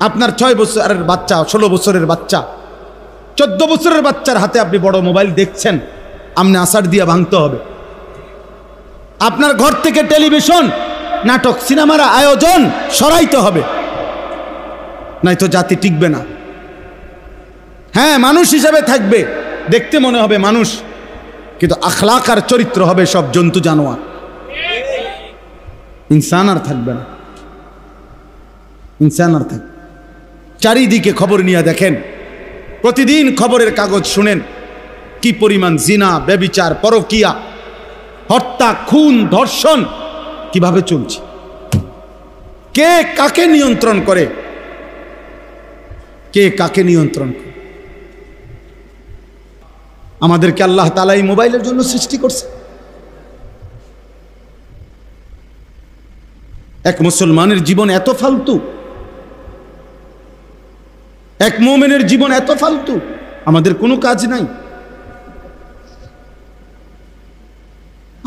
আপনার 6 বছরের বাচ্চা, 16 বছরের বাচ্চা, 14 বছরের বাচ্চার হাতে আপনি বড় মোবাইল দেখছেন, আপনি আসার দিয়া ভাঙতে হবে। আপনার ঘর থেকে টেলিভিশন, নাটক, সিনেমার আয়োজন সরাইতে হবে, নয়তো জাতি টিকবে না। হ্যাঁ, মানুষ হিসেবে থাকবে, দেখতে মনে হবে মানুষ, কিন্তু আখলাক আর চরিত্র হবে সব জন্তু জানোয়ার, ইনসান আর থাকবে না, ইনসান আর থাকবে। চারিদিকে খবর নিয়ে দেখেন, প্রতিদিন খবরের কাগজ শুনেন কি পরিমাণ জিনা, ব্যভিচার, পরকিয়া, হত্যা, খুন, ধর্ষণ কিভাবে চলছে, কে কাকে নিয়ন্ত্রণ করে, কে কাকে নিয়ন্ত্রণ করে। আমাদেরকে আল্লাহ তাআলা এই মোবাইলের জন্য সৃষ্টি করছে। এক মুসলমানের জীবন এত ফালতু, এক মুমিনের জীবন এত ফালতু, আমাদের কোনো কাজ নাই,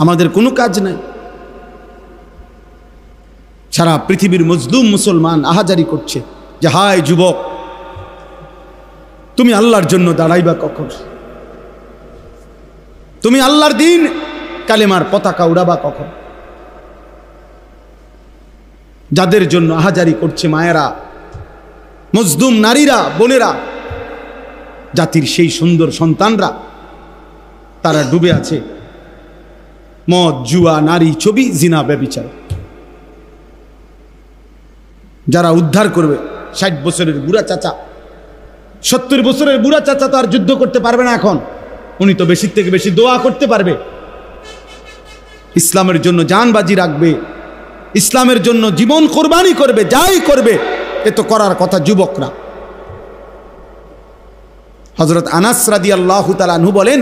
আমাদের কোনো কাজ নাই। সারা পৃথিবীর মজলুম মুসলমান আহাজারি করছে যে হায় যুবক, তুমি আল্লাহর জন্য দাঁড়াইবা কখন, তুমি আল্লাহর দিন কালেমার পতাকা উড়াবা কখন। যাদের জন্য আহাজারি করছে মায়েরা, মজলুম নারীরা, বোনেরা, জাতির সেই সুন্দর সন্তানরা, তারা ডুবে আছে মদ, জুয়া, নারী, ছবি, জিনা, ব্যভিচার। যারা উদ্ধার করবে, 60 বছরের বুড়া চাচা, 70 বছরের বুড়া চাচা তো আর যুদ্ধ করতে পারবে না এখন, উনি তো বেশি থেকে বেশি দোয়া করতে পারবে, ইসলামের জন্য জান বাজি রাখবে, ইসলামের জন্য জীবন কোরবানি করবে, যাই করবে, এ তো করার কথা যুবকরা। হযরত আনাস রাদিয়াল্লাহু তাআলা আনহু বলেন,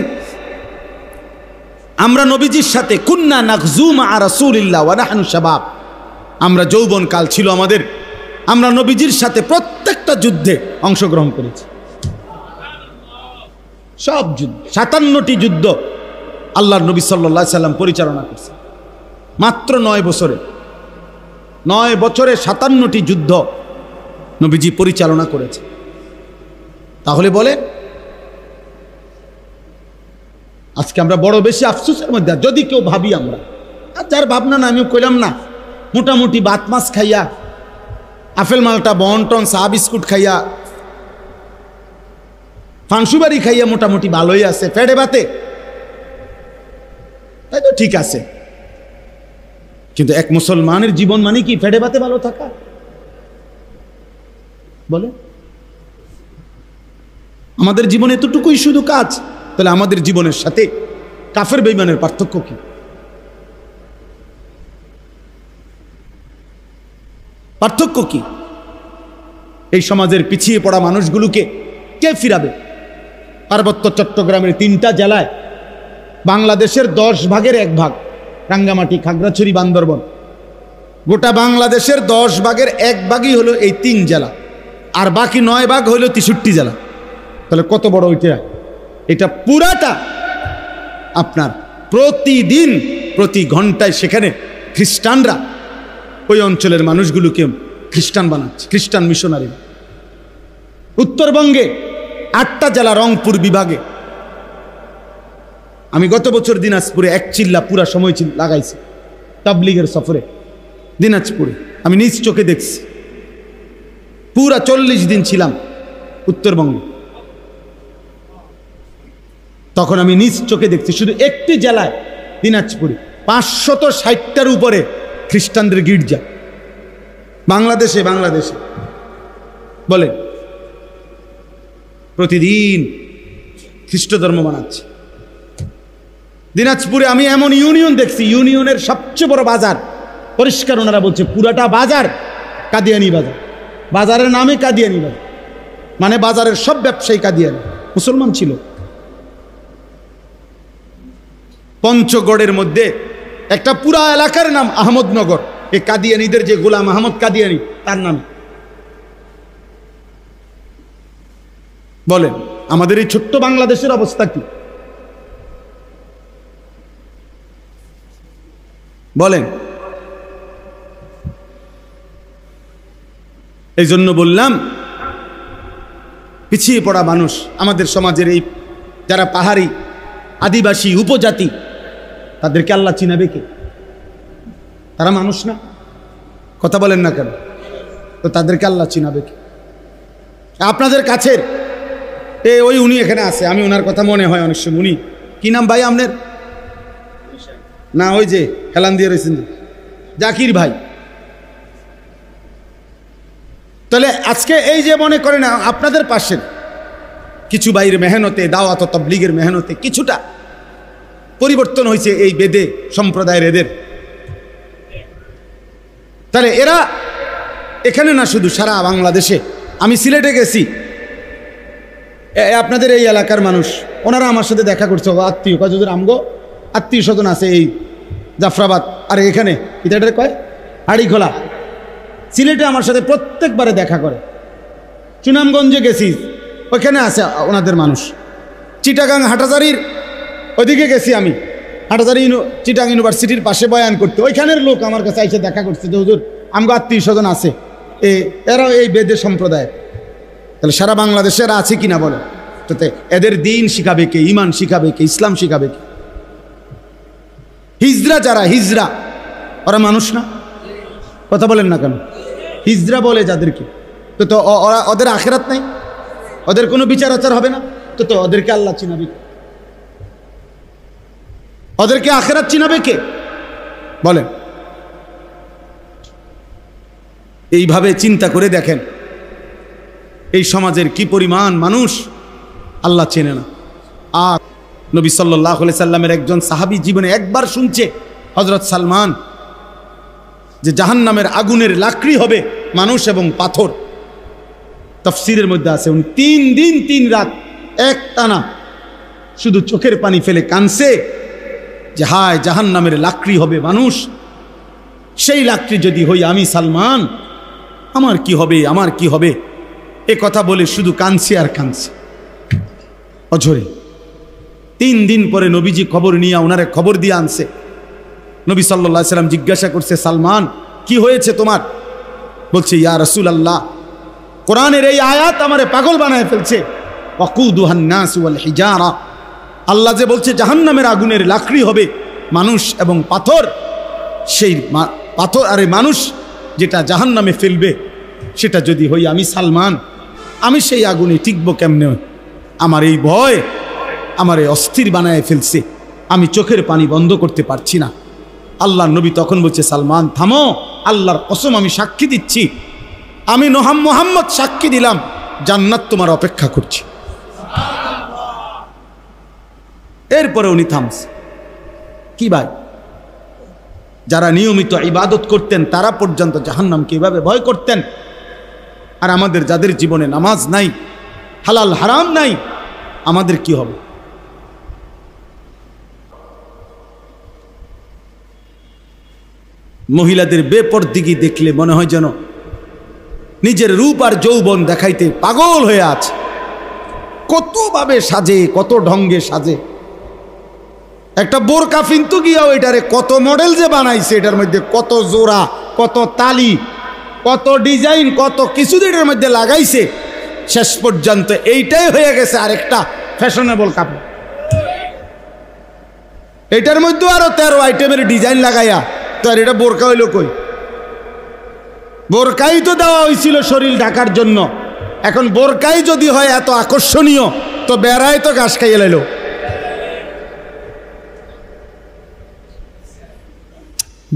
আমরা নবীজির সাথে কুন্না নাগজু মা রাসূলিল্লাহ ওয়া নাহনু শাবাব, আমরা যৌবনকাল ছিল আমাদের, আমরা নবীজির সাথে প্রত্যেকটা যুদ্ধে অংশগ্রহণ করেছি, সব যুদ্ধ, 57টি যুদ্ধ আল্লাহর নবী সাল্লাল্লাহু আলাইহি সাল্লাম পরিচালনা করছেন মাত্র 9 বছরে। 9 বছরে 57টি যুদ্ধ নবীজি পরিচালনা করেছে। তাহলে বলে আজকে আমরা বড় বেশি আফসোসের মধ্যে, যদি কেউ ভাবি আমরা, আর যার ভাবনা না আমিও কইলাম না, মোটামুটি ভাত মাছ খাইয়া, আপেল মালটা বন্টন চা বিস্কুট খাইয়া, ফাংসুবাড়ি খাইয়া মোটামুটি ভালোই আছে, ফেডে বাতে, তাই তো ঠিক আছে। কিন্তু এক মুসলমানের জীবন মানে কি ফেডে বাতে ভালো থাকা? বলে আমাদের জীবনে এতটুকুই শুধু কাজ, তাহলে আমাদের জীবনের সাথে কাফের বেঈমানের পার্থক্য কি? পার্থক্য কি? এই সমাজের পিছিয়ে পড়া মানুষগুলোকে কে ফিরাবে? পার্বত্য চট্টগ্রামের 3টা জেলায় বাংলাদেশের 10 ভাগের 1 ভাগ, রাঙ্গামাটি, খাগড়াছড়ি, বান্দরবন, গোটা বাংলাদেশের 10 ভাগের 1 ভাগই হলো এই 3 জেলা, আর বাকি 9 ভাগ হলো 63 জেলা। তাহলে কত বড় ওইটা? এটা পুরাটা আপনার প্রতিদিন প্রতি ঘন্টায় সেখানে খ্রিস্টানরা ওই অঞ্চলের মানুষগুলোকে খ্রিস্টান বানাচ্ছে, খ্রিস্টান মিশনারি। উত্তরবঙ্গে 8টা জেলা, রংপুর বিভাগে। আমি গত বছর দিনাজপুরে 1 চিল্লা পুরা সময় লাগাইছি তাবলীগের সফরে, দিনাজপুরে আমি নিজ চোখে দেখছি, পুরা 40 দিন ছিলাম উত্তরবঙ্গে। তখন আমি নিজ চোখে দেখছি শুধু একটি জেলায়, দিনাজপুরে 560টার উপরে খ্রিস্টানদের গির্জা। বাংলাদেশে বলে প্রতিদিন খ্রিস্ট ধর্ম বানাচ্ছে। দিনাজপুরে আমি এমন ইউনিয়ন দেখছি, ইউনিয়নের সবচেয়ে বড় বাজার, পরিষ্কার ওনারা বলছে পুরাটা বাজার কাদিয়ানি বাজার, বাজারের নামে কাদিয়ানি বাজার, মানে বাজারের সব ব্যবসায়ী কাদিয়ানি, মুসলমান ছিল। পঞ্চগড়ের মধ্যে একটা পুরা এলাকার নাম আহমদনগর, এই কাদিয়ানিদের যে গোলাম আহমদ কাদিয়ানি তার নাম। বলেন আমাদের এই ছোট্ট বাংলাদেশের অবস্থা কি? বলেন এই জন্য বললাম, পিছিয়ে পড়া মানুষ আমাদের সমাজের এই যারা পাহাড়ি আদিবাসী উপজাতি, তাদেরকে আল্লাহ চিনাবে কে? তারা মানুষ না? কথা বলেন না কেন? তো তাদেরকে আল্লাহ চিনাবে কে? আপনাদের কাছের ওই উনি এখানে আছে, আমি ওনার কথা মনে হয় অনেক সময়। উনি কি নাম ভাই আপনার? না, ওই যে হেলান দিয়ে রয়েছেন জাকির ভাই। তাহলে আজকে এই যে মনে করেন আপনাদের পাশের কিছু ভাইয়ের মেহনতে, দাওয়াত তাবলীগের মেহনতে কিছুটা পরিবর্তন হয়েছে এই বেদে সম্প্রদায়ের এদের। তাহলে এরা এখানে না, শুধু সারা বাংলাদেশে। আমি সিলেটে গেছি, আপনাদের এই এলাকার মানুষ, ওনারা আমার সাথে দেখা করছে, আত্মীয় কাজদের আমগো আত্মীয় স্বজন আছে এই জাফরাবাদ, আর এখানে এটা কয় হাড়িখোলা। সিলেটে আমার সাথে প্রত্যেকবারে দেখা করে। সুনামগঞ্জে গেছি, ওইখানে আছে ওনাদের মানুষ। চিটাগাং হাটাজারির ওইদিকে গেছি আমি, হাটাজারি চিটাগাং ইউনিভার্সিটির পাশে বয়ান করতে, ওইখানের লোক আমার কাছে এসে দেখা করছে যে হুজুর আমগো আত্মীয় স্বজন আছে, এরাও এই বেদের সম্প্রদায়। তাহলে সারা বাংলাদেশে এরা আছে কিনা বলে? তাতে এদের দিন শিখাবে কে? ইমান শিখাবে কে? ইসলাম শিখাবে কে? হিজরা যারা, হিজরা ওরা মানুষ না? কথা বলেন না কেন? হিজরা বলে যাদেরকে, তো ওরা, ওদের আখেরাত নাই, ওদের কোনো বিচার আচার হবে না, তো ওদেরকে আল্লাহ চিনাবে কে? ওদেরকে আখেরাত চিনাবে কে? বলেন। এইভাবে চিন্তা করে দেখেন এই সমাজের কি পরিমাণ মানুষ আল্লাহ চেনে না। আর নবী সাল্লাল্লাহু আলাইহি সাল্লামের একজন সাহাবী জীবনে একবার শুনছে, হযরত সালমান, যে জাহান্নামের আগুনের লাকড়ি হবে মানুষ এবং পাথর। তাফসীরের মধ্যে আছে উনি 3 দিন 3 রাত এক টানা শুধু চোখের পানি ফেলে কাঁদছে যে হায় জাহান্নামের লাকড়ি হবে মানুষ, সেই লাকড়ি যদি হই আমি সালমান, আমার কি হবে, আমার কি হবে? এ কথা বলে শুধু কাঁদছে আর কাঁদছে অঝরে। 3 দিন পরে নবীজি খবর নিয়ে ওনারে খবর দিয়ে আনছে। নবী সাল্লাল্লাহু আলাইহি সাল্লাম জিজ্ঞাসা করছে, সালমান কি হয়েছে তোমার? বলছে, ইয়া রাসূলুল্লাহ, কোরআনের এই আয়াত আমারে পাগল বানায় ফেলছে। ওয়াকুদুহান নাস ওয়াল হিজারা, আল্লাহ যে বলছে জাহান্নামের আগুনের লাকড়ি হবে মানুষ এবং পাথর, সেই পাথর আরে মানুষ যেটা জাহান্নামে ফেলবে, সেটা যদি হই আমি সালমান, আমি সেই আগুনে টিকবো কেমনে? আমার এই ভয় আমারে অস্থির বানায় ফেলছে, আমি চোখের পানি বন্ধ করতে পারছি না। আল্লাহর নবী তখন বলছে, সালমান থামো, আল্লাহর কসম আমি সাক্ষী দিচ্ছি, আমি মুহাম্মদ সাক্ষী দিলাম, জান্নাত তোমার অপেক্ষা করছে। এরপরে উনি থামছে। কি ভাই, যারা নিয়মিত ইবাদত করতেন তারা পর্যন্ত জাহান্নামকে এভাবে ভয় করতেন, আর আমাদের যাদের জীবনে নামাজ নাই, হালাল হারাম নাই, আমাদের কি হবে? মহিলাদের বেপরদিগি দেখলে মনে হয় যেন নিজের রূপ আর যৌবন দেখাইতে পাগল হয়ে আছে। কতভাবে সাজে, কত ঢঙ্গে সাজে। একটা বোরকা কিন্তু গিয়াও এটারে কত মডেল যে বানাইছে, এটার মধ্যে কত জোড়া, কত তালি, কত ডিজাইন, কত কিছু এটার মধ্যে লাগাইছে, শেষ পর্যন্ত এইটাই হয়ে গেছে আরেকটা ফ্যাশনেবল কাপড়। এটার মধ্যে আরো 13 আইটেমের ডিজাইন লাগাইয়া, তো আর এটা বোরকা হইল কই? বোরকাই তো দেওয়া হয়েছিল শরীর ঢাকার জন্য, এখন বোরকাই যদি হয় এত আকর্ষণীয়, তো বেড়ায় তো ঘাস খাইয়ে লাইল।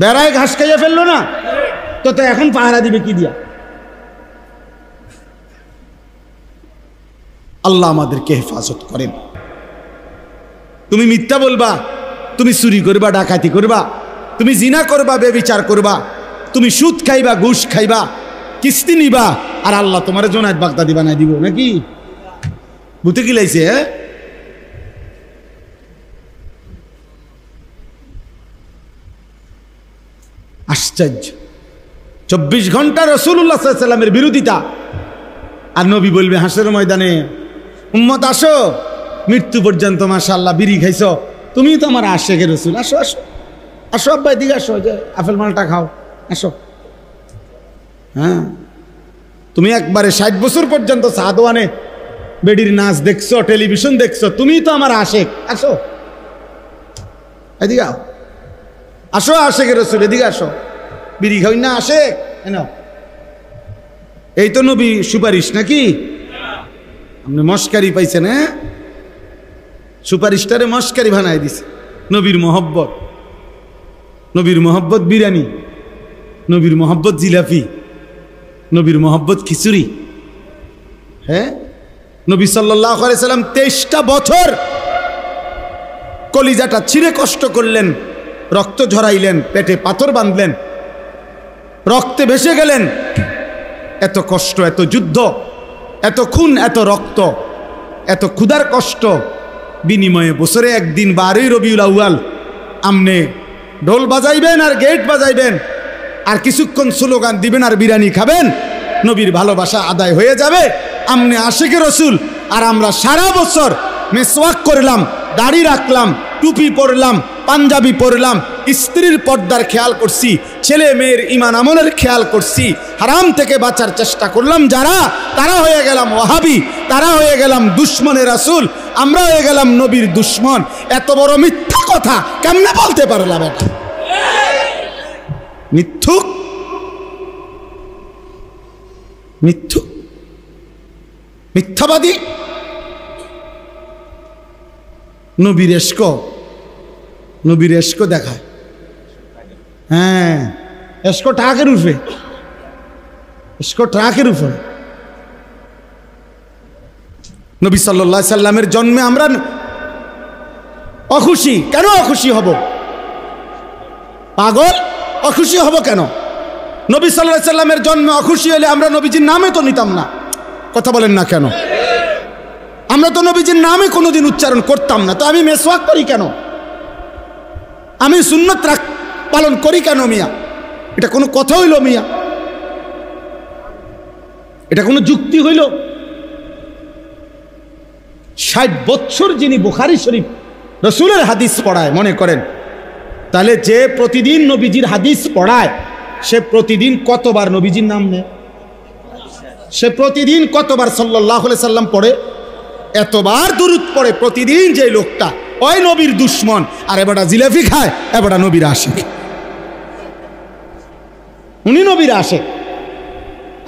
বেড়ায় ঘাস খাইয়ে ফেললো না, তো এখন পাহারা দিবে কি দিয়া? আল্লাহ আমাদেরকে হেফাজত করেন। তুমি মিথ্যা বলবা, তুমি চুরি করবা, ডাকাতি করবা, তুমি জিনা করবা, বেবিচার করবা, তুমি সুদ খাইবা, ঘুষ খাইবা, কিস্তি নিবা, আর আল্লাহ তোমার জোনায়েত বাগদাদি বানাই দিব নাকি? বুঝতে কি লাইছে? আশ্চর্য। 24 ঘন্টা রাসূলুল্লাহ সাল্লাল্লাহু আলাইহি ওয়াসাল্লামের বিরোধিতা, আর নবী বলবে হাসরের ময়দানে, উম্মত আসো, মৃত্যু পর্যন্ত মাশাআল্লাহ বিড়ি খাইছো, তুমি তো আমার আশেকের রাসূল, আসো আসো আসো, আব্বা এদিকে আসো, যে আপেল মালটা খাও, আসো। হ্যাঁ, তুমি একবারে 60 বছর পর্যন্ত সাদওয়ানে বেডির নাচ দেখছো, টেলিভিশন দেখছো, তুমিই তো আমার আশেক। আসো এদিকে আও, আসো আশেকের রাসূল, এদিকে আসো। বিড়ি খাই না আশেক, এই তো নবী সুপারিশ নাকি? আপনি মস্কারি পাইছেন? হ্যাঁ, সুপারিশটারে মস্কারি বানাই দিছে। নবীর মোহব্বত, নবীর মোহব্বত বিরিয়ানি, নবীর মোহব্বত জিলাপি, নবীর মোহব্বত খিচুড়ি। হ্যাঁ, নবী সাল্লাল্লাহু আলাইহি সাল্লাম 23টা বছর কলিজাটা ছিঁড়ে কষ্ট করলেন, রক্ত ঝরাইলেন, পেটে পাথর বাঁধলেন, রক্তে ভেসে গেলেন। এত কষ্ট, এত যুদ্ধ, এত খুন, এত রক্ত, এত ক্ষুধার কষ্ট বিনিময়ে বছরে একদিন 12ই রবিউল আউয়াল আমনে ঢোল বাজাইবেন আর গেট বাজাইবেন আর কিছুক্ষণ স্লোগান দিবেন আর বিরিয়ানি খাবেন, নবীর ভালোবাসা আদায় হয়ে যাবে। আমনে আশিকে রসুল আর আমরা সারা বছর মেসওয়াক করলাম, দাড়ি রাখলাম, টুপি পরলাম, পাঞ্জাবি পরলাম, স্ত্রীর পর্দার খেয়াল করছি, ছেলে মেয়ের ঈমান আমলের খেয়াল করছি, হারাম থেকে বাঁচার চেষ্টা করলাম যারা, তারা হয়ে গেলাম ওয়াহাবি, তারা হয়ে গেলাম দুশ্মনের রাসূল, আমরা হয়ে গেলাম নবীর দুশ্মন। এত বড় মিথ্যা কথা কেমনে বলতে পারলাম? এটা মিথ্যুক, মিথ্যুক, মিথ্যাবাদী। নবীর এশক, নবীর এশক দেখায়। হ্যাঁ, এশক ট্রাকের উপরে, এশক ট্রাকের উপরে। নবী সাল্লাল্লাহু আলাইহি সাল্লামের জন্মে আমরা অখুশি কেন? অখুশি হব পাগল? অখুশি হব কেন? নবী সাল্লাল্লাহু আলাইহি সাল্লামের জন্মে অখুশি হলে আমরা নবীজির নামে তো নিতাম না। কথা বলেন না কেন? আমরা তো নবীজির নামে কোনোদিন উচ্চারণ করতাম না। তো আমি মেসওয়াক করি কেন? আমি সুন্নত পালন করি কেন মিয়া? এটা কোনো কথা হইল মিয়া? এটা কোনো যুক্তি হইল? 60 বছর যিনি বুখারী শরীফ রসুলের হাদিস পড়ায়, মনে করেন তাহলে যে প্রতিদিন নবীজির হাদিস পড়ায় সে প্রতিদিন কতবার নবীজির নাম নেয়? সে প্রতিদিন কতবার সাল্লাল্লাহু আলাইহি সাল্লাম পড়ে? এতবার দুরূদ পড়ে প্রতিদিন যে লোকটা, ওই নবীর দুশ্মন। আর এবারটা জিলাপি খায়, এবারটা নবীর আশিক। উনি নবীর আশিক,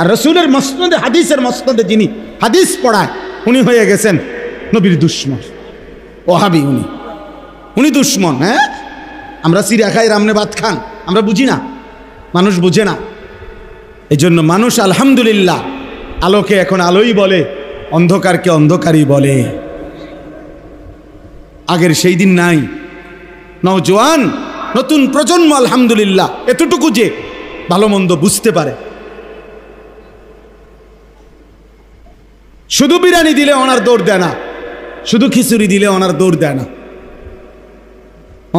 আর রসুলের মসনদে, হাদিসের মসনদে যিনি হাদিস পড়ায় উনি হয়ে গেছেন নবীর দুশ্মন, ওহাবি। উনি দুশ্মন। হ্যাঁ, আমরা সিরা খাই, রামনে ভাত খান, আমরা বুঝি না, মানুষ বুঝে না। এই জন্য মানুষ আলহামদুলিল্লাহ আলোকে এখন আলোই বলে, অন্ধকারকে অন্ধকারই বলে। আগের সেই দিন নাই। নওজোয়ান নতুন প্রজন্ম আলহামদুলিল্লাহ এতটুকু যে ভালো মন্দ বুঝতে পারে। শুধু বিরিয়ানি দিলে ওনার দৌড় দেয় না, শুধু খিচুড়ি দিলে ওনার দৌড় দেয় না,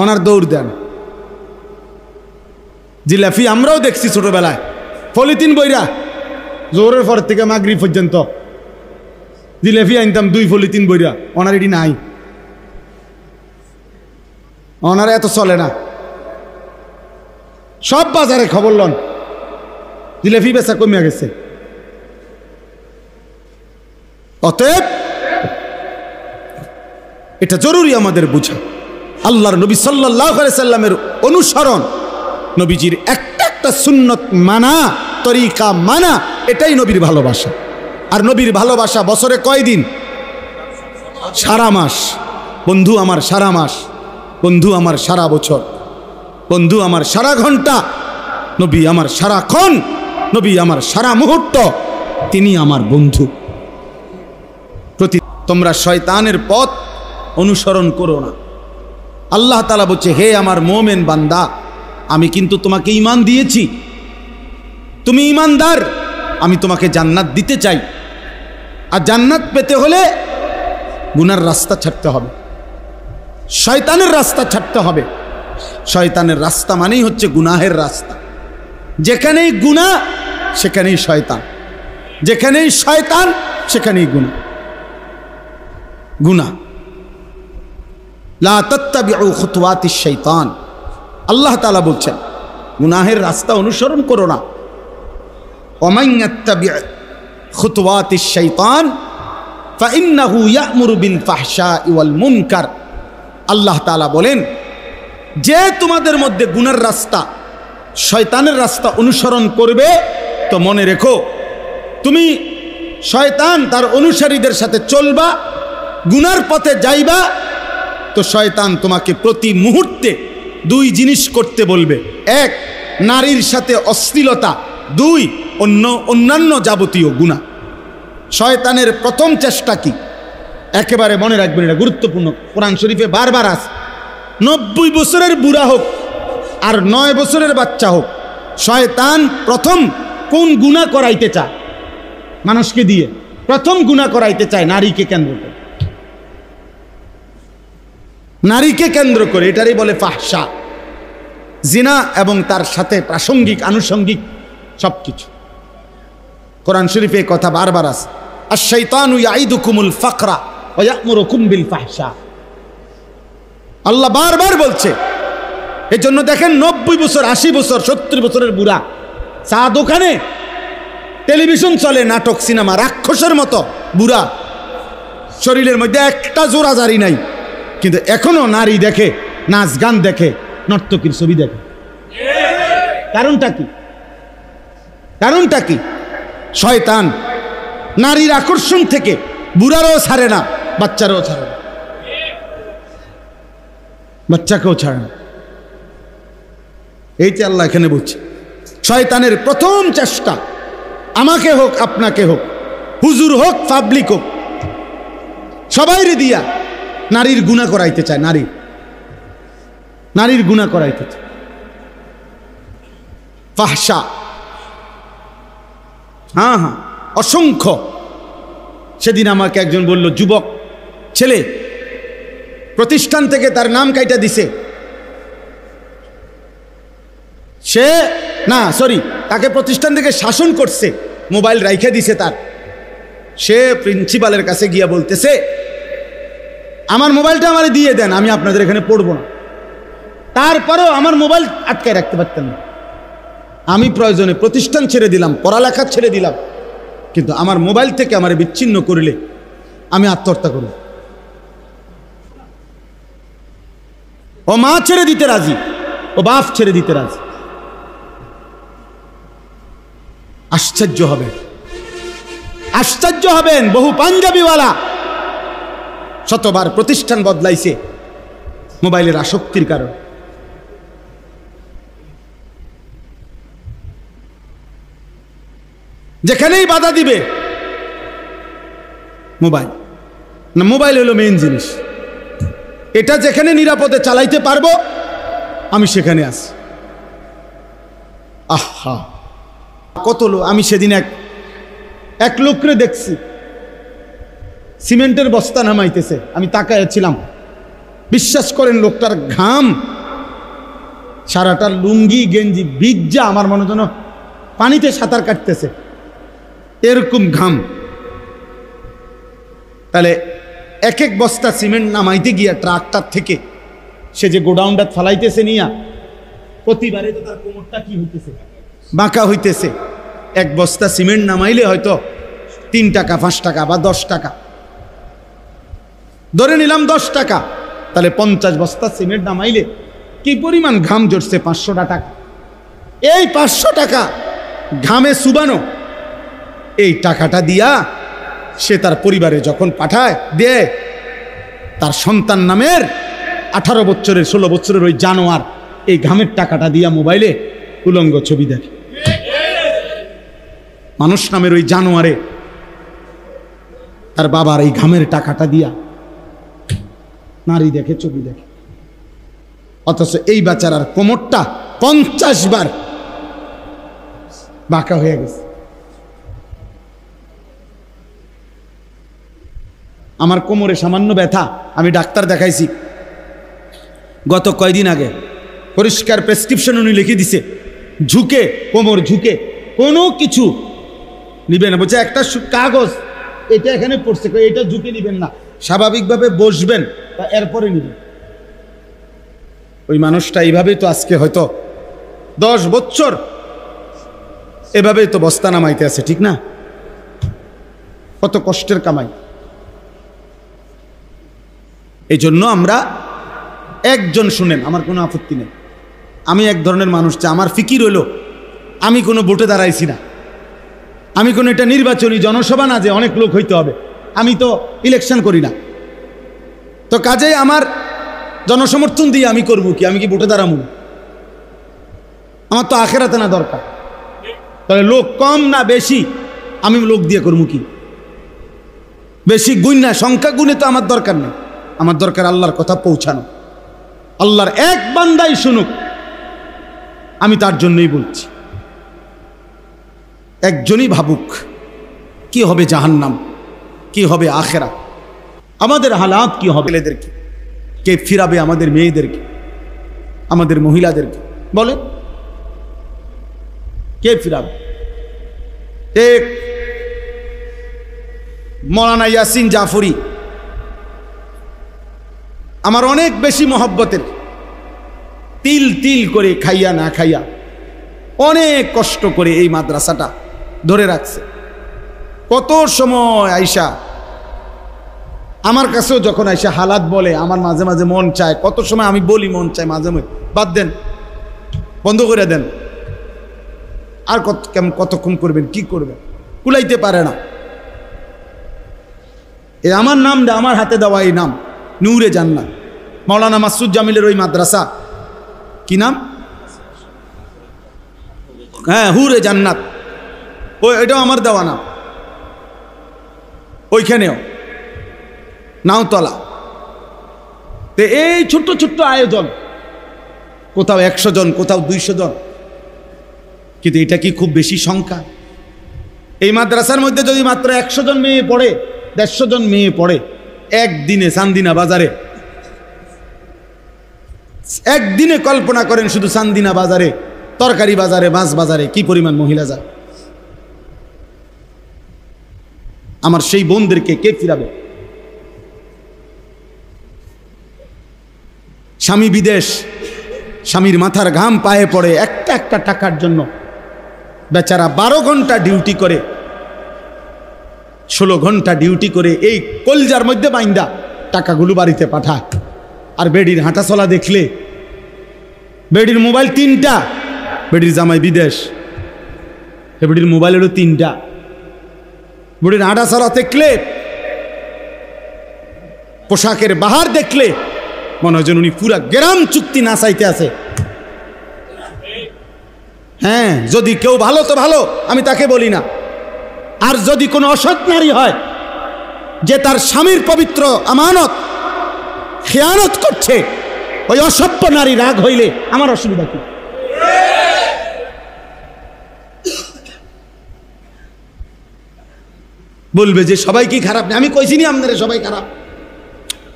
ওনার দৌড় দেয় না। জিলাপি আমরাও দেখছি ছোটবেলায়, পলিথিন বইরা জোরের পর থেকে মাগরিব পর্যন্ত জিলাপি আনতাম 2 পলিথিন বইরা। ওনার এটি নাই, ওনার এত চলে না। সব বাজারে খবর লন, জিলাপি বেচা কমিয়া গেছে। অতএব এটা জরুরি আমাদের বুঝা। আল্লাহর নবী সাল্লাল্লাহু আলাইহি সাল্লামের অনুসরণ, নবীজির একটা একটা সুন্নত মানা, তরিকা মানা, এটাই নবীর ভালোবাসা। আর নবীর ভালোবাসা বছরে কয়দিন? সারা মাস। বন্ধু আমার সারা মাস, বন্ধু আমার সারা বছর, বন্ধু আমার সারা ঘন্টা, নবী আমার সারাক্ষণ, নবী আমার সারা মুহূর্ত, তিনি আমার বন্ধু। তোমরা শয়তানের পথ অনুসরণ করো না। আল্লাহ তাআলা বলছে, হে আমার মুমিন বান্দা, আমি কিন্তু তোমাকে ঈমান দিয়েছি, তুমি ঈমানদার, আমি তোমাকে জান্নাত দিতে চাই। আর জান্নাত পেতে হলে গুনার রাস্তা ছাড়তে হবে, শয়তানের রাস্তা ছাড়তে হবে। শয়তানের রাস্তা মানেই হচ্ছে গুনাহের রাস্তা। যেখানেই গুনাহ সেখানেই শয়তান, যেখানেই শয়তান সেখানেই গুনাহ। গুনাহ লা তাত্তাবিউ খুতুওয়াতিশ শাইতান, আল্লাহ তাআলা বলছেন গুনাহের রাস্তা অনুসরণ করো না। ওমান ইয়াত্তাবি খুতওয়াতিশ শাইতান ফাইন্নাহু ইয়া'মুরু বিল ফাহশাই ওয়াল মুনকার। আল্লাহ তাআলা বলেন, যে তোমাদের মধ্যে গুনার রাস্তা, শয়তানের রাস্তা অনুসরণ করবে, তো মনে রেখো তুমি শয়তান তার অনুসারীদের সাথে চলবা, গুনার পথে যাইবা, তো শয়তান তোমাকে প্রতি মুহূর্তে দুই জিনিস করতে বলবে। এক, নারীর সাথে অশ্লীলতা। দুই, অন্যান্য যাবতীয় গুনাহ। শয়তানের প্রথম চেষ্টা কি? একেবারে মনে রাখবেন, এটা গুরুত্বপূর্ণ, কোরআন শরীফে বারবার আছে। 90 বছরের বুড়া হোক আর 9 বছরের বাচ্চা হোক, শয়তান প্রথম কোন গুনাহ করাইতে চায় মানুষকে দিয়ে? প্রথম গুনাহ করাইতে চায় নারীকে কেন্দ্র করে। নারীকে কেন্দ্র করে, এটারই বলে ফাহশা, জিনা এবং তার সাথে প্রাসঙ্গিক আনুষঙ্গিক সবকিছু। কোরআন শরীফে কথা বারবার আছে, আশ-শাইতানু ইয়াইদুকুমুল ফাকরা ওয়া ইয়া'মুরুকুম বিল ফাহশা। আল্লাহ বারবার বলছে। এই জন্য দেখেন 90 বছর, 80 বছর, 70 বছরের বুড়া, চা দোকানে, টেলিভিশন চলে, নাটক, সিনেমা, রাক্ষসের মতো বুড়া, শরীরের মধ্যে একটা জোড়াজারি নাই, কিন্তু এখনো নারী দেখে, নাচ গান দেখে, নর্তকীর ছবি দেখে। কারণটা কি? কারণটা কি? শয়তান নারীর আকর্ষণ থেকে বুড়ারও ছাড়ে না, বাচ্চারও ছাড়ে না, বাচ্চাকেও ছাড়ে না। এইটা আল্লাহ এখানে বলছে, শয়তানের প্রথম চেষ্টা, আমাকে হোক আপনাকে হোক, হুজুর হোক পাবলিক হোক, সবাইরে দিয়া নারীর গুনাহ করাইতে চায়। নারীর গুনাহ করাইতে চায়, ফাহশা। হ্যাঁ, অসংখ্য। সেদিন আমাকে একজন বলল, যুবক ছেলে, প্রতিষ্ঠান থেকে তার নাম কাইটা দিছে, তাকে প্রতিষ্ঠান থেকে শাসন করছে, মোবাইল রাইখে দিছে তার। সে প্রিন্সিপালের কাছে গিয়া বলতেছে, আমার মোবাইলটা আমারে দিয়ে দেন, আমি আপনাদের এখানে পড়বো না। তারপরেও আমার মোবাইল আটকায় রাখতে পারতেন না। আমি প্রয়োজনে প্রতিষ্ঠান ছেড়ে দিলাম, পড়ালেখা ছেড়ে দিলাম, কিন্তু আমার মোবাইল থেকে আমারে বিচ্ছিন্ন করলে আমি আত্মহত্যা করব। ও মা ছেড়ে দিতে রাজি, ও বাপ ছেড়ে দিতে রাজি। আশ্চর্য হবেন, আশ্চর্য হবেন, বহু পাঞ্জাবিওয়ালা শতবার প্রতিষ্ঠান বদলাইছে মোবাইলের আসক্তির কারণে। যেখানেই বাধা দিবে মোবাইল, না মোবাইল হলো মেইন জিনিস। এটা যেখানে নিরাপদে চালাইতে পারবো আমি সেখানে আছি। আহা, কত লোক! আমি সেদিন এক লোকরে দেখছি সিমেন্টের বস্তা নামাইতেছে, আমি তাকাইছিলাম। বিশ্বাস করেন, লোকটার ঘাম, সারাটা লুঙ্গি গেঞ্জি ভিজা, আমার মনে যেন পানিতে সাঁতার কাটতেছে, এরকম ঘাম। তাহলে এক বস্তা সিমেন্ট নামাইতে গিয়া ট্রাকটার থেকে সে যে গোডাউনটা ফালাইতেছে নিয়া, প্রতিবারে তো তার কোমরটা কি হইতেছে, বাঁকা হইতেছে। এক বস্তা সিমেন্ট নামাইলে হয়তো 3 টাকা, 5 টাকা বা 10 টাকা, ধরে নিলাম 10 টাকা, তাহলে 50 বস্তা সিমেন্ট নামাইলে কি পরিমাণ ঘাম জড়ছে? 500 টাকা। এই 500 টাকা ঘামে চুবানো এই টাকাটা দিয়া সে তার পরিবারে যখন পাঠায় দেয়, তার সন্তান নামের 18 বছরের 16 বছরের ওই জানোয়ার এই ঘামের টাকাটা দিয়া মোবাইলে উলঙ্গ ছবি দেখে। মানুষ নামের ওই জানোয়ারে তার বাবার এই ঘামের টাকাটা দিয়া নারী দেখে, ছবি দেখে। অথচ এই বেচারার কোমরটা 50 বার বাঁকা হয়ে গেছে। আমার কোমরে সামান্য ব্যথা, আমি ডাক্তার দেখাইছি গত কয়দিন আগে, পরিষ্কার প্রেসক্রিপশন উনি লিখে দিছে, ঝুঁকে, কোমর ঝুঁকে কোনো কিছু নিবেন না। বলছে একটা কাগজ এটা এখানে পড়ছে, এটা ঝুঁকে নিবেন না, স্বাভাবিকভাবে বসবেন, এরপরে নিবেন। ওই মানুষটা এইভাবেই তো আজকে হয়তো 10 বছর এভাবেই তো বস্তা নামাইতে আছে, ঠিক না? কত কষ্টের কামাই। এই জন্য আমরা একজন, শুনেন আমার কোনো আপত্তি নেই, আমি এক ধরনের মানুষ, আমার ফিকির হইল আমি কোনো ভোটে দাঁড়াইছি না, আমি কোনো এটা নির্বাচনী জনসভা না যে অনেক লোক হইতে হবে, আমি তো ইলেকশন করি না, তো কাজেই আমার জনসমর্থন দিয়ে আমি করব কি, আমি কি ভোটে দাঁড়াবো? আমার তো আখেরাতে না দরকার, তাহলে লোক কম না বেশি আমি লোক দিয়ে করবো কি? বেশি গুণ না, সংখ্যা গুণে তো আমার দরকার নেই, আমার দরকার আল্লাহর কথা পৌঁছানো, আল্লাহর এক বান্দাই শুনুক, আমি তার জন্যই বলছি। একজনই ভাবুক কি হবে জাহান্নাম, কি হবে আখেরা, আমাদের হালাত কি হবে, ছেলেদেরকে কে ফিরাবে, আমাদের মেয়েদেরকে, আমাদের মহিলাদেরকে বলেন কে ফিরাবে? এক মৌলানা ইয়াসিন জাফরি আমার অনেক বেশি মহব্বতের, তিল তিল করে খাইয়া না খাইয়া অনেক কষ্ট করে এই মাদ্রাসাটা ধরে রাখছে। কত সময় আইসা আমার কাছেও যখন আইসা হালাত বলে, আমার মাঝে মাঝে মন চায়, কত সময় আমি বলি মন চায়, মাঝে মাঝে বাদ দেন, বন্ধ করে দেন, আর কতক্ষণ করবেন, কি করবেন, কুলাইতে পারে না। এ আমার নাম দে, আমার হাতে দেওয়া এই নাম নূরে জান্নাত, মাওলানা মাসুদ জামিলের ওই মাদ্রাসা, কি নাম? হ্যাঁ, হুরে জান্নাত, এটাও আমার দেওয়া নাম। ওইখানেও নাওতলা, তো এই ছোট্ট ছোট্ট আয়োজন, কোথাও 100 জন, কোথাও 200 জন, কিন্তু এটা কি খুব বেশি সংখ্যা? এই মাদ্রাসার মধ্যে যদি মাত্র 100 জন মেয়ে পড়ে, 150 জন মেয়ে পড়ে, একদিনে চান্দিনা বাজারে, একদিনে কল্পনা করেন শুধু চান্দিনা বাজারে, তরকারি বাজারে, মাছ বাজারে কি পরিমাণ মহিলা যায়। আমার সেই বোনদেরকে কে ফিরাবে? স্বামী বিদেশ, স্বামীর মাথার ঘাম পায়ে পড়ে একটা একটা টাকার জন্য, বেচারা 12 ঘন্টা ডিউটি করে, 16 ঘন্টা ডিউটি করে এই কলজার মধ্যে বাইন্দা টাকাগুলো বাড়িতে পাঠায়। আর বেডির হাঁটা চলা দেখলে, বেডির মোবাইল 3টা, বেডির জামাই বিদেশ, বেডির মোবাইল হলো 3টা, বেডির হাঁটা চলা দেখলে, পোশাকের বাহার দেখলে মনে হয় যেন উনি পুরা গ্রাম চুক্তি না চাইতে আছে। হ্যাঁ, যদি কেউ ভালো তো ভালো, আমি তাকে বলি না, আর যদি কোনো অসৎ নারী হয় যে তার স্বামীর পবিত্র আমানত খেয়ানত করছে, ওই অসভ্য নারী রাগ হইলে আমার অসুবিধা কি? বলবে যে সবাই কি খারাপ? আমি কইছি নি আপনারা সবাই খারাপ,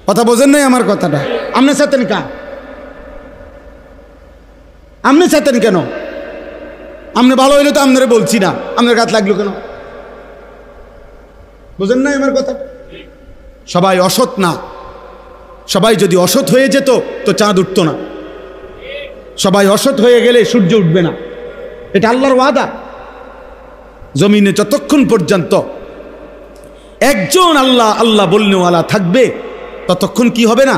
কথা বোঝেন নাই আমার কথাটা। আপনি চাতেন কা? আপনি চাতেন কেন? আপনি ভালো হইলে তো আপনারা বলছি না, আপনার গাত লাগলো কেন? বোঝেন নাই আমার কথা? সবাই অসৎ না, সবাই যদি অসৎ হয়ে যেত তো চাঁদ উঠত না, সবাই অসৎ হয়ে গেলে সূর্য উঠবে না, এটা আল্লাহর ওয়াদা। জমিনে যতক্ষণ পর্যন্ত একজন আল্লাহ আল্লাহ বলনেওয়ালা থাকবে ততক্ষণ কি হবে না?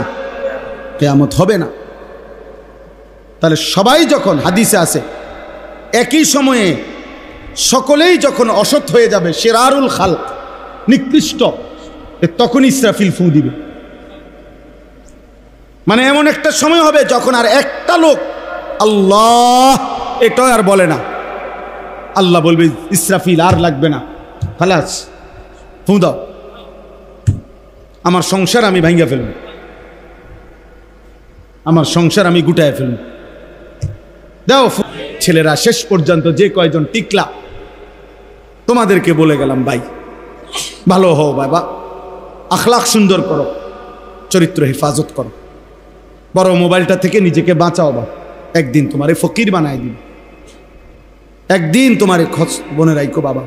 কিয়ামত হবে না। তাহলে সবাই যখন, হাদিসে আছে, একই সময়ে সকলেই যখন অসৎ হয়ে যাবে, শিরারুল খালক, নিকৃষ্ট, তখন ইসরাফিল ফু দিবে। মানে এমন একটা সময় হবে যখন আর একটা লোক আল্লাহ এটা আর বলে না, আল্লাহ বলবে ইসরাফিল আর লাগবে না, খালাস ফু দাও, আমার সংসার আমি ভাঙ্গা ফেলব, আমার সংসার আমি গুটায় ফেলব, দাও। ছেলেরা শেষ পর্যন্ত যে কয়জন টিকলা, তোমাদেরকে বলে গেলাম ভাই, ভালো হও বাবা, আখলাক সুন্দর করো, চরিত্র হেফাজত করো, বড় মোবাইলটা থেকে নিজেকে বাঁচাও বা, একদিন তোমারে ফকির বানায় দিন, একদিন তোমারে খোঁজ বনে রাখো বাবা।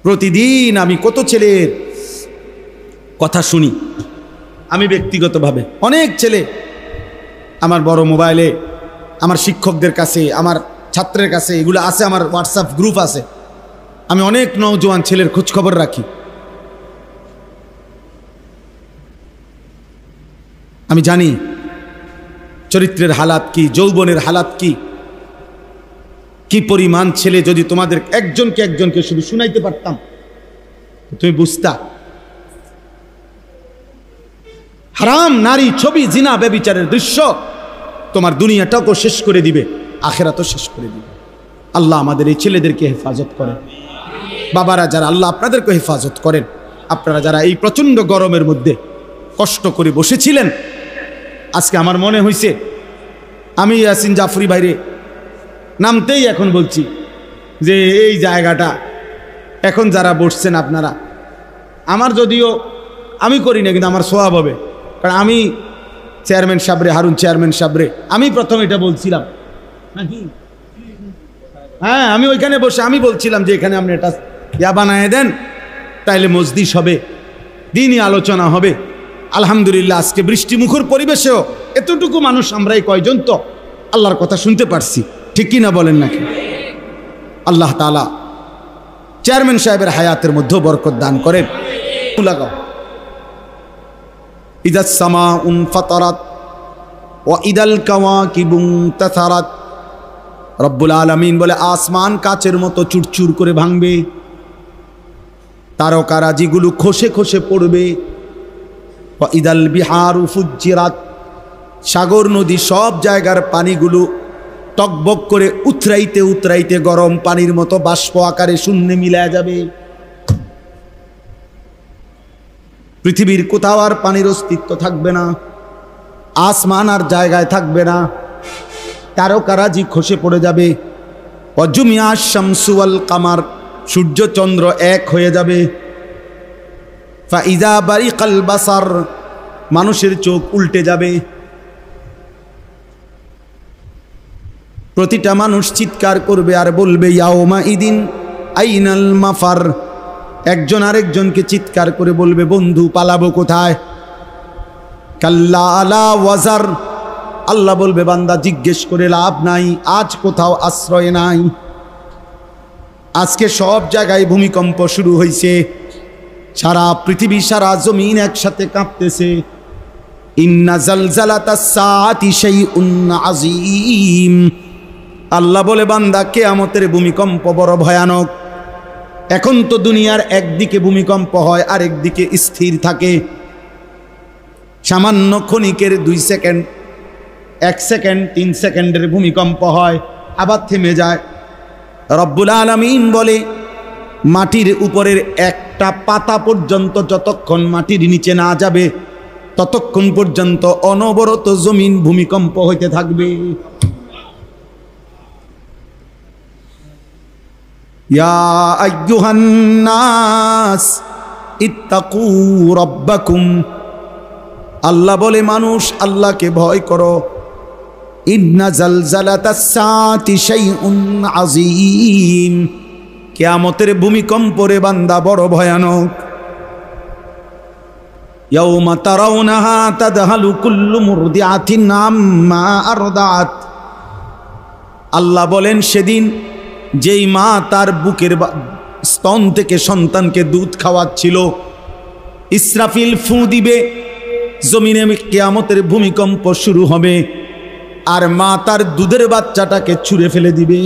প্রতিদিন আমি কত ছেলের কথা শুনি, আমি ব্যক্তিগতভাবে অনেক ছেলে আমার বড় মোবাইলে, আমার শিক্ষকদের কাছে, আমার ছাত্রের কাছে, এগুলো আছে, আমার হোয়াটসঅ্যাপ গ্রুপ আছে, আমি অনেক নওজোয়ান ছেলের খোঁজ খবর রাখি। আমি জানি চরিত্রের হালাত কি, যৌবনের হালাত কি, কি পরিমাণ ছেলে। যদি তোমাদের একজনকে শুধু শুনাইতে পারতাম তুমি বুঝতা। হারাম নারী ছবি, জিনা, ব্যভিচারের দৃশ্য তোমার দুনিয়াটাকে শেষ করে দিবে, আখিরাতও শেষ করে দিবে। আল্লাহ আমাদের এই ছেলেদেরকে হেফাজত করেন। বাবারা যারা, আল্লাহ আপনাদেরকে হেফাজত করেন। আপনারা যারা এই প্রচণ্ড গরমের মধ্যে কষ্ট করে বসেছিলেন, আজকে আমার মনে হয়েছে আমি ইয়াসিন জাফরি ভাইরে নামতেই এখন বলছি যে এই জায়গাটা এখন যারা বসছেন আপনারা, আমার যদিও আমি করি না, কিন্তু আমার সোয়াব হবে, কারণ আমি চেয়ারম্যান সাহেবরে, হারুন চেয়ারম্যান সাহেবরে আমি প্রথম এটা বলছিলাম নাকি, হ্যাঁ আমি ওইখানে বসে আমি বলছিলাম যে এখানে আপনি এটা বানায় দেন, তাইলে মজলিস হবে, দিনই আলোচনা হবে। আলহামদুলিল্লাহ আজকে বৃষ্টি মুখর পরিবেশেও এতটুকু মানুষ আমরা এই কয়জন তো আল্লাহর কথা শুনতে পারছি, ঠিক কি না বলেন নাকি? আল্লাহ তাআলা চেয়ারম্যান সাহেবের হায়াতের মধ্যে বরকত দান করেন। লাগাও ইদাস সামাউন ফাতারাত ওয়া ইদাল কাওয়াকিবু তাসারাত। রব্বুল আলামিন বলে আসমান কাচের মতো চুরচুর করে ভাঙবে, তারকারাজিগুলো খসে খসে পড়বে। ওয়া ইদাল বিহারু ফুজ্জিরাত, সাগর নদী সব জায়গার পানিগুলো টকবক করে উতরাইতে উতরাইতে গরম পানির মতো বাষ্প আকারে শূন্যে মিলা যাবে। পৃথিবীর কোথাও আর পানির অস্তিত্ব থাকবে না, আসমান আর জায়গায় থাকবে না, তারকারাজি খসে পড়ে যাবে। অজুমিয়া শামসু ওয়াল কামার, সূর্য চন্দ্র এক হয়ে যাবে। ফাইজা বারিকাল বাসার, মানুষের চোখ উল্টে যাবে। প্রতিটা মানুষ চিৎকার করবে আর বলবে ইয়াউমা ইদিন আইনাল মাফার। একজন আরেকজনকে চিৎকার করে বলবে বন্ধু পালাবো কোথায়? কাল্লা আলা ওয়াজার, আল্লাহ বলবে বান্দা জিজ্ঞেস করে লাভ নাই, আজ কোথাও আশ্রয় নাই। আজকে সব জায়গায় ভূমিকম্প শুরু হয়েছে, সারা পৃথিবী সারা জমিন একসাথে কাঁপতেছে। ইন্না জালজালাতাস সাআতি শাইউন আযীম, আল্লাহ বলে বান্দা কিয়ামতের ভূমিকম্প বড় ভয়ানক। এখন তো দুনিয়ার একদিকে ভূমিকম্প হয়, আরেকদিকে স্থির থাকে। সামান্য ক্ষণিকের 2 সেকেন্ড, 1 সেকেন্ড, 3 সেকেন্ডের ভূমিকম্প হয়, আবার থেমে যায়। রব্বুল আলামিন বলে মাটির উপরের একটা পাতা পর্যন্ত যতক্ষণ মাটির নিচে না যাবে ততক্ষণ পর্যন্ত অনবরত জমিন ভূমিকম্প হইতে থাকবে। ইয়া আইয়ুহান নাস ইত্তাকু রাব্বাকুম, আল্লাহ বলে মানুষ আল্লাহকে ভয় করো। ইন্না জালজালাতাস সাআতি শাইউন আযীম, কিয়ামতের ভূমিকম্প রে বান্দা বড় ভয়ানক। ইয়াউমা তারাউনাহা তাদহালু কুল্লু মুরদিআতিন আম্মা আরদাত, আল্লাহ বলেন সেদিন যেই মা তার বুকের স্তন থেকে সন্তানকে দুধ খাওয়াচ্ছিল, ইসরাফিল ফু দিবে, জমিনে কিয়ামতের ভূমিকম্প শুরু হবে, আর মা তার দুধের বাচ্চাটাকে ছুঁড়ে ফেলে দিবে।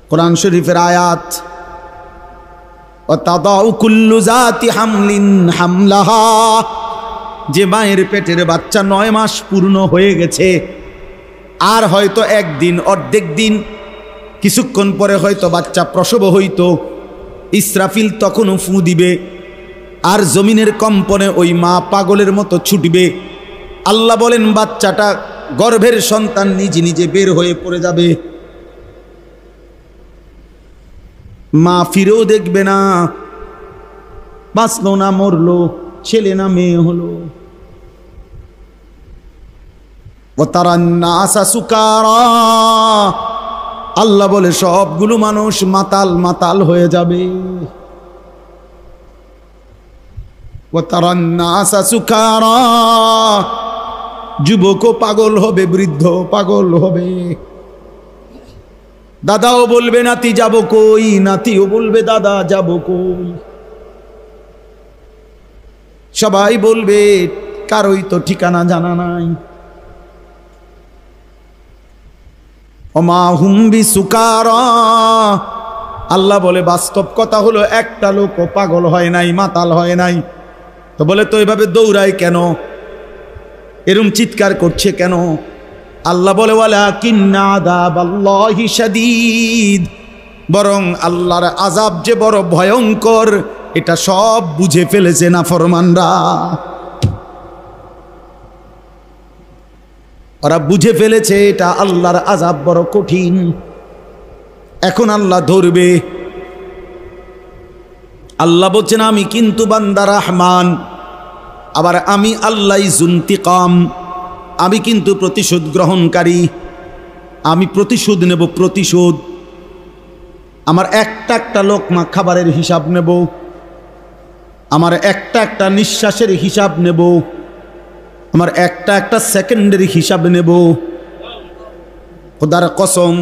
কোরআন শরীফের আয়াত, ওয়াতাদাউ কুল্লু যাতি হামলিন হামলাহা, যে মায়ের পেটের বাচ্চা 9 মাস পূর্ণ হয়ে গেছে, আর হয়তো একদিন অর্ধেক দিন কিছুক্ষণ পরে হয়তো বাচ্চা প্রসব হইতো, ইসরাফিল তখনও ফু দিবে, আর জমিনের কম্পনে ওই মা পাগলের মতো ছুটবে। আল্লাহ বলেন বাচ্চাটা, গর্ভের সন্তান নিজে নিজে বের হয়ে পড়ে যাবে, মা ফিরেও দেখবে না, বাঁচলো না মরলো, ছেলে না মেয়ে হলো। ওয়াতারান নাসা সুকারা, আল্লাহ বলে সবগুলো মানুষ মাতাল মাতাল হয়ে যাবে। ওয়াতারান নাসা সুকারা, যুবকও পাগল হবে, বৃদ্ধ পাগল হবে। দাদাও বলবে নাতি যাব কই, নাতিও বলবে দাদা যাব কই। সবাই বলবে কারোই তো ঠিকানা জানা নাই। ওমা হুম বিসুকারা, আল্লাহ বলে বাস্তব কথা হলো একটা লোকও পাগল হয় নাই, মাতাল হয় নাই। তো বলে তো এভাবে দৌড়ায় কেন, এরম চিৎকার করছে কেন? আল্লাহ বলে ওয়ালাকিন্না আযাবাল্লাহি শাদীদ, বরং আল্লাহর আযাব যে বড় ভয়ঙ্কর এটা সব বুঝে ফেলেছে নাফরমানরা। ওরা বুঝে ফেলেছে এটা আল্লাহর আযাব বড় কঠিন। এখন আল্লাহ ধরবে। আল্লাহ বলছেন আমি কিন্তু বান্দা রহমান, আবার আমি আল্লাহ যুন্তিকাম, আমি কিন্তু প্রতিশোধ গ্রহণকারী, আমি প্রতিশোধ নেব, প্রতিশোধ। আমার একটা একটা লোকমা খাবারের হিসাব নেব, আমার একটা একটা নিঃশ্বাসের হিসাব নেব, আমার একটা একটা সেকেন্ডের হিসাব নেব। খোদার কসম,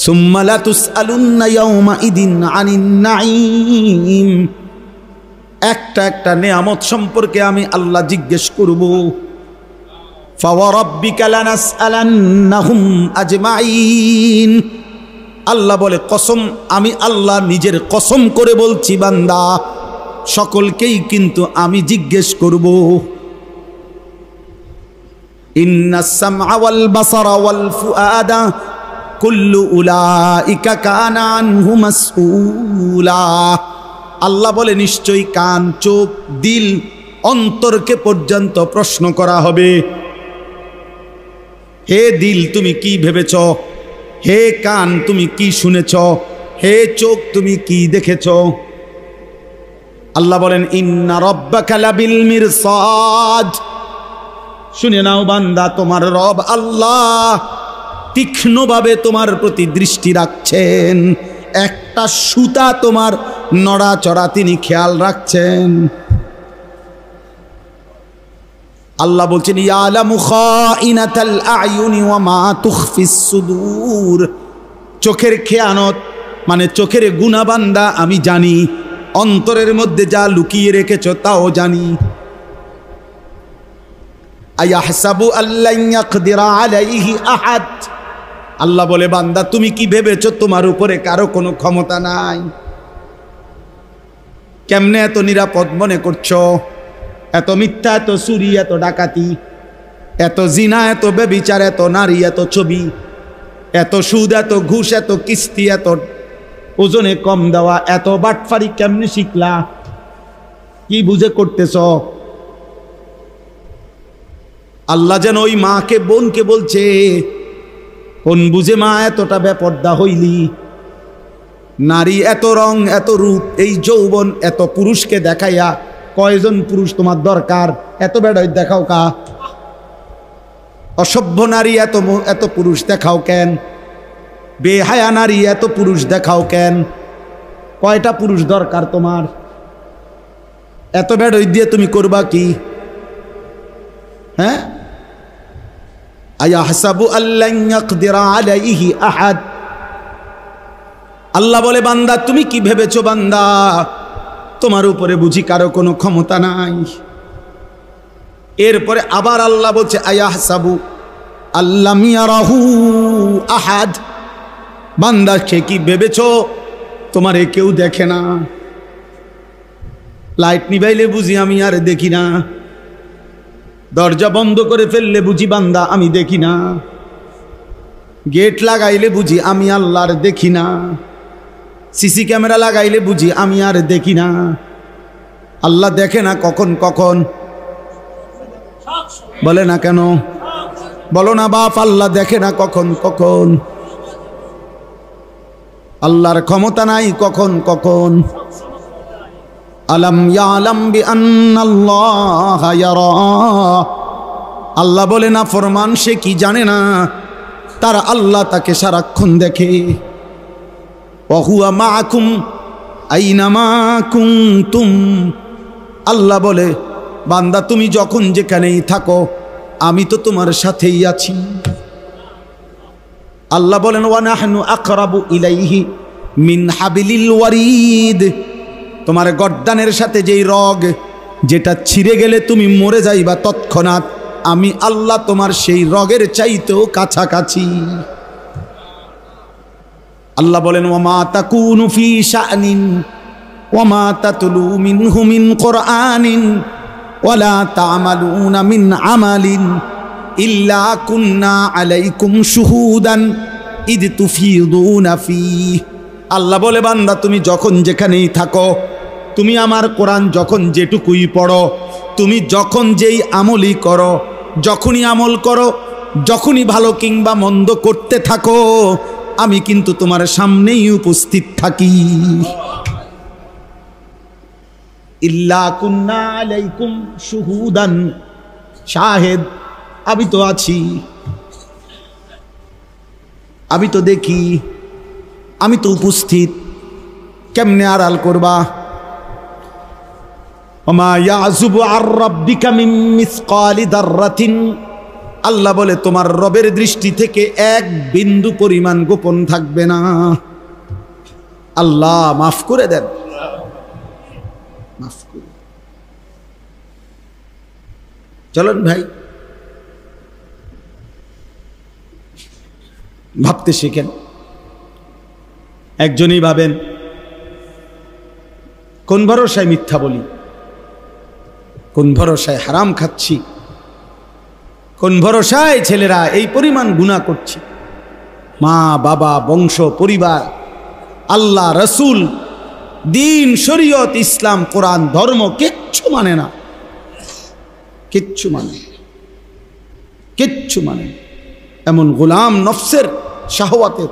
সুম্মা লা তুসআলুন্না ইয়াওমাইদিন আনিন নাঈম, একটা একটা নেয়ামত সম্পর্কে আমি আল্লাহ জিজ্ঞেস করব। ফাওয়ারাব্বিকা লানাসআলান্নাহুম আজমাইন, আল্লাহ বলে কসম, আমি আল্লাহ নিজের কসম করে বলছি বান্দা সকলকেই কিন্তু আমি জিজ্ঞেস করব। ইন্নাস সামআ ওয়াল বাসারা ওয়াল ফুআদা কুল্লু উলাইকা কানা আনহু মাসউলা, আল্লাহ বলে নিশ্চয়ই কান, চোখ, দিল, অন্তরকে পর্যন্ত প্রশ্ন করা হবে। হে দিল তুমি কি ভেবেছ, হে কান তুমি কি শুনেছ, হে চোখ তুমি কি দেখেছ। আল্লাহ বলেন ইন্না রাব্বাকা লাবিল মিরসাদ, শুনে নাও বান্দা তোমার রব আল্লাহ তীক্ষ্ণভাবে তোমার প্রতি দৃষ্টি রাখছেন, একটা সুতা তোমার নড়াচড়া তিনি খেয়াল রাখছেন। আল্লাহ বলছেন ইয়ালামু খাইনাতাল আয়ুনি ওয়া মা তুখফিস সুদূর, চোখের খেয়ানত মানে চোখের গুনাহ বান্দা আমি জানি, অন্তরের মধ্যে যা লুকিয়ে রেখেছ তাও জানি। আয়াহসাবু আল্লান ইয়াকদিরা আলাইহি আহাদ, আল্লাহ বলে বান্দা তুমি কি ভেবেছ তোমার উপরে কারো কোনো ক্ষমতা নাই? কেমনে এত নিরাপদ মনে করছো? এত মিথ্যা, এত চুরি, এত ডাকাতি, এত জিনা, এত ব্যভিচার, এত নারী, এত ছবি, এত সুদ, এত ঘুষ, এত কিস্তি, এত ওজনে কম দেওয়া, এত বাটফারি কেমনে শিখলা? কি বুঝে করতেছ? আল্লাহ যেন ওই মাকে, বোনকে বলছে কোন বুঝে মা এতটা বেপর্দা হইলি? নারী এত রং, এত রূপ, এই যৌবন, এত পুরুষকে দেখাইয়া কয়জন পুরুষ তোমার দরকার? এত বেড়াই দেখাও কা? অসভ্য নারী এত এত পুরুষ দেখাও কেন? বেহায়া নারী এত পুরুষ দেখাও কেন? কয়টা পুরুষ দরকার তোমার? এত বেড়াই দিয়ে তুমি করবা কি? হ্যাঁ, আয়াহসাবু আল্লান ইয়াকদিরা আলাইহি আহাদ, আল্লাহ বলে বান্দা তুমি কি ভেবেছো বান্দা তোমার উপরে বুঝি কারো কোনো ক্ষমতা নাই? এরপরে আবার আল্লাহ বলছে আয়াহসাবু আল্লাম ইয়ারাহু আহাদ, বান্দা সে কি ভেবেছো তোমারে কেউ দেখে না? লাইট নিভাইলে বুঝি আমি আর দেখি না, দরজা বন্ধ করে ফেললে বুঝি বান্দা আমি দেখি না, গেট লাগাইলে বুঝি আমি আল্লাহর দেখি না, সিসি ক্যামেরা লাগাইলে বুঝি আমি আর দেখি না? আল্লাহ দেখে না কখন কখন? বলে না কেন? বলো না বাপ, আল্লাহ দেখে না কখন কখন? আল্লাহর ক্ষমতা নাই কখন কখন? আলাম ইয়ালাম বিআন্নাল্লাহা ইয়ারা, আল্লাহ বলে না ফরমান সে কি জানে না তার আল্লাহ তাকে সারাক্ষণ দেখে। ওয়া হুয়া মাআকুম আইনামা কুনতুম, আল্লাহ বলে বান্দা তুমি যখন যেখানেই থাকো আমি তো তোমার সাথেই আছি। আল্লাহ বলেন ওয়া নাহনু আকরাবু ইলাইহি মিন হাবিলিল ওয়ারিদ, তোমার গর্দানের সাথে যেই রগ, যেটা ছিঁড়ে গেলে তুমি মরে যাইবা তৎক্ষণাৎ, আমি আল্লাহ তোমার সেই রগের চাইতেও কাছাকাছি। আল্লাহ বলেন ওয়া মা তাকুনু ফি শা'নিন ওয়া মা তাতলু মিনহু মিন কুরআনিন ওয়া লা তা'মালুনা মিন আমালিন ইল্লা কুন্না আলাইকুম শুহুদান ইদ তুফিদুনা ফীহি। আল্লাহ বলে বান্দা তুমি যখন যেখানেই থাকো, তুমি আমার কোরআন যখন যেটুকুই পড়ো, তুমি যখন যেই আমলই করো, যখনই আমল করো, যখনই ভালো কিংবা মন্দ করতে থাকো, আমি কিন্তু তোমার সামনেই উপস্থিত থাকি। ইল্লা কুন্না আলাইকুম শুহুদান, শাহেদ, আমি তো আছি, আমি তো দেখি, আমি তো উপস্থিত। কেমনে আড়াল করবা? ওমা ইয়াযুবু আর রাব্বিকা মিন মিসকালি দাররাতিন, আল্লাহ বলে তোমার রবের দৃষ্টি থেকে এক বিন্দু পরিমাণ গোপন থাকবে না। আল্লাহ মাফ করে দেন, মাফ করে। চলেন ভাই ভাবতে শিখেন। একজনই ভাবেন কোন ভরসায় মিথ্যা বলি, কোন ভরসায় হারাম খাচ্ছি, কোন ভরসায় ছেলেরা এই পরিমাণ গুনাহ করছে। মা বাবা, বংশ পরিবার, আল্লাহ, রসুল, দিন, শরীয়ত, ইসলাম, কোরআন, ধর্ম কিচ্ছু মানে না, কিচ্ছু মানে, কিচ্ছু মানে। এমন গোলাম নফসের শাহওয়াতের